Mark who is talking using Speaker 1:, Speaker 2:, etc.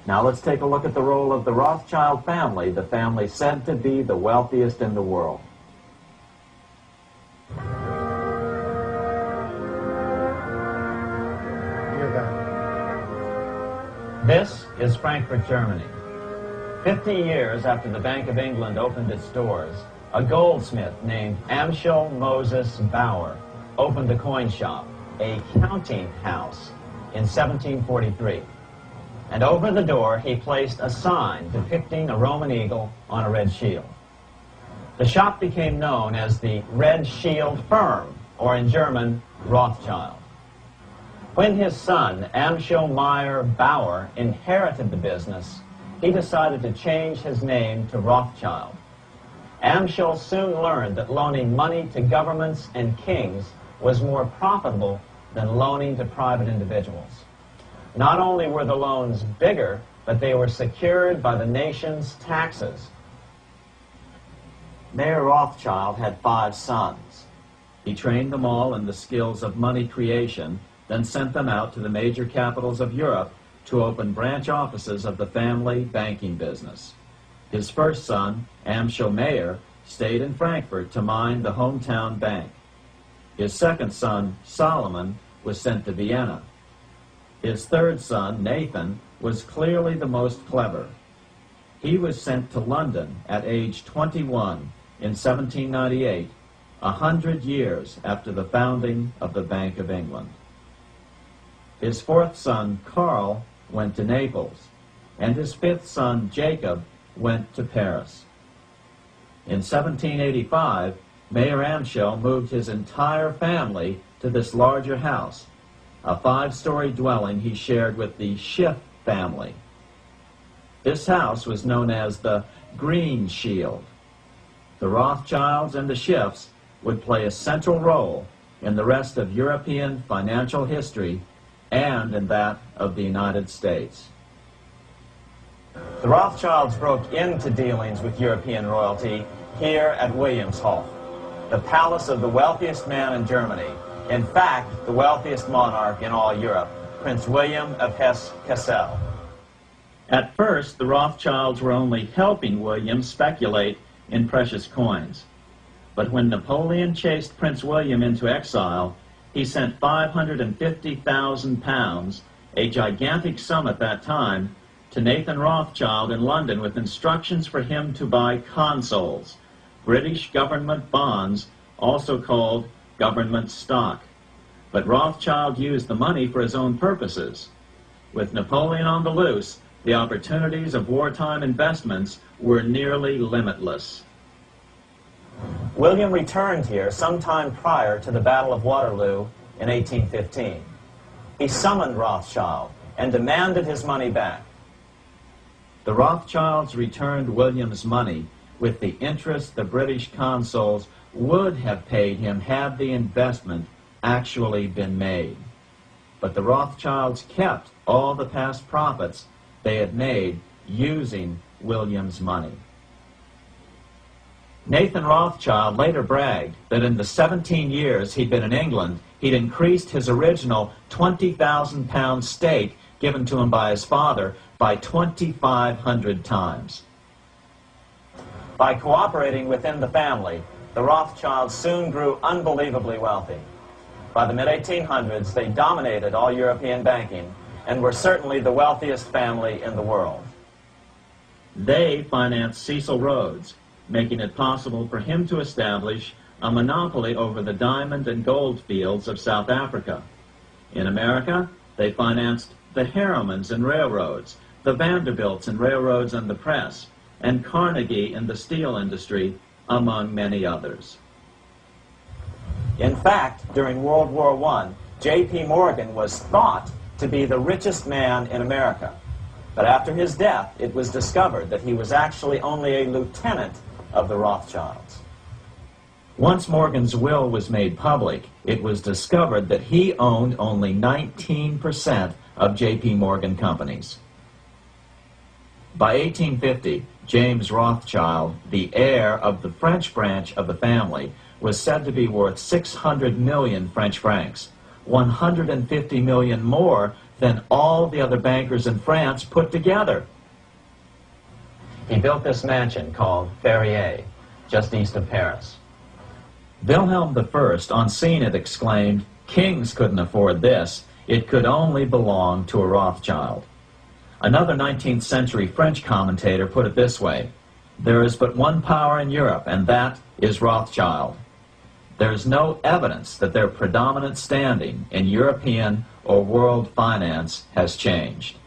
Speaker 1: Now let's take a look at the role of the Rothschild family, the family said to be the wealthiest in the world. This is Frankfurt, Germany. 50 years after the Bank of England opened its doors, a goldsmith named Amschel Moses Bauer opened a coin shop, a counting house, in 1743. And over the door he placed a sign depicting a Roman eagle on a red shield. The shop became known as the Red Shield Firm, or in German, Rothschild. When his son, Amschel Meyer Bauer, inherited the business, he decided to change his name to Rothschild. Amschel soon learned that loaning money to governments and kings was more profitable than loaning to private individuals. Not only were the loans bigger, but they were secured by the nation's taxes. Mayer Rothschild had 5 sons. He trained them all in the skills of money creation, then sent them out to the major capitals of Europe to open branch offices of the family banking business. His first son, Amschel Meyer, stayed in Frankfurt to mind the hometown bank. His second son, Solomon, was sent to Vienna. His third son, Nathan, was clearly the most clever. He was sent to London at age 21 in 1798, 100 years after the founding of the Bank of England. His fourth son, Karl, went to Naples, and his fifth son, Jacob, went to Paris. In 1785, Mayer Amschel moved his entire family to this larger house, a 5-story dwelling he shared with the Schiff family. This house was known as the Green Shield. The Rothschilds and the Schiffs would play a central role in the rest of European financial history and in that of the United States. The Rothschilds broke into dealings with European royalty here at Wilhelmshof, the palace of the wealthiest man in Germany, in fact, the wealthiest monarch in all Europe, Prince William of Hesse-Kassel. At first, the Rothschilds were only helping William speculate in precious coins. But when Napoleon chased Prince William into exile, he sent 550,000 pounds, a gigantic sum at that time, to Nathan Rothschild in London with instructions for him to buy consols, British government bonds, also called government stock. But Rothschild used the money for his own purposes. With Napoleon on the loose, the opportunities of wartime investments were nearly limitless. William returned here sometime prior to the Battle of Waterloo in 1815. He summoned Rothschild and demanded his money back. The Rothschilds returned William's money with the interest the British consuls would have paid him had the investment actually been made. But the Rothschilds kept all the past profits they had made using William's money. Nathan Rothschild later bragged that in the 17 years he'd been in England, he'd increased his original 20,000 pound stake given to him by his father by 2,500 times. By cooperating within the family, the Rothschilds soon grew unbelievably wealthy. By the mid-1800s, they dominated all European banking and were certainly the wealthiest family in the world. They financed Cecil Rhodes, making it possible for him to establish a monopoly over the diamond and gold fields of South Africa. In America, they financed the Harrimans and railroads, the Vanderbilts and railroads and the press, and Carnegie in the steel industry, among many others. In fact, during World War I, J.P. Morgan was thought to be the richest man in America. But after his death, it was discovered that he was actually only a lieutenant of the Rothschilds. Once Morgan's will was made public, it was discovered that he owned only 19% of J.P. Morgan companies. By 1850, James Rothschild, the heir of the French branch of the family, was said to be worth 600 million French francs, 150 million more than all the other bankers in France put together. He built this mansion called Ferrier, just east of Paris. Wilhelm I, on seeing it, exclaimed, "Kings couldn't afford this. It could only belong to a Rothschild." Another 19th century French commentator put it this way: "There is but one power in Europe, and that is Rothschild." There is no evidence that their predominant standing in European or world finance has changed.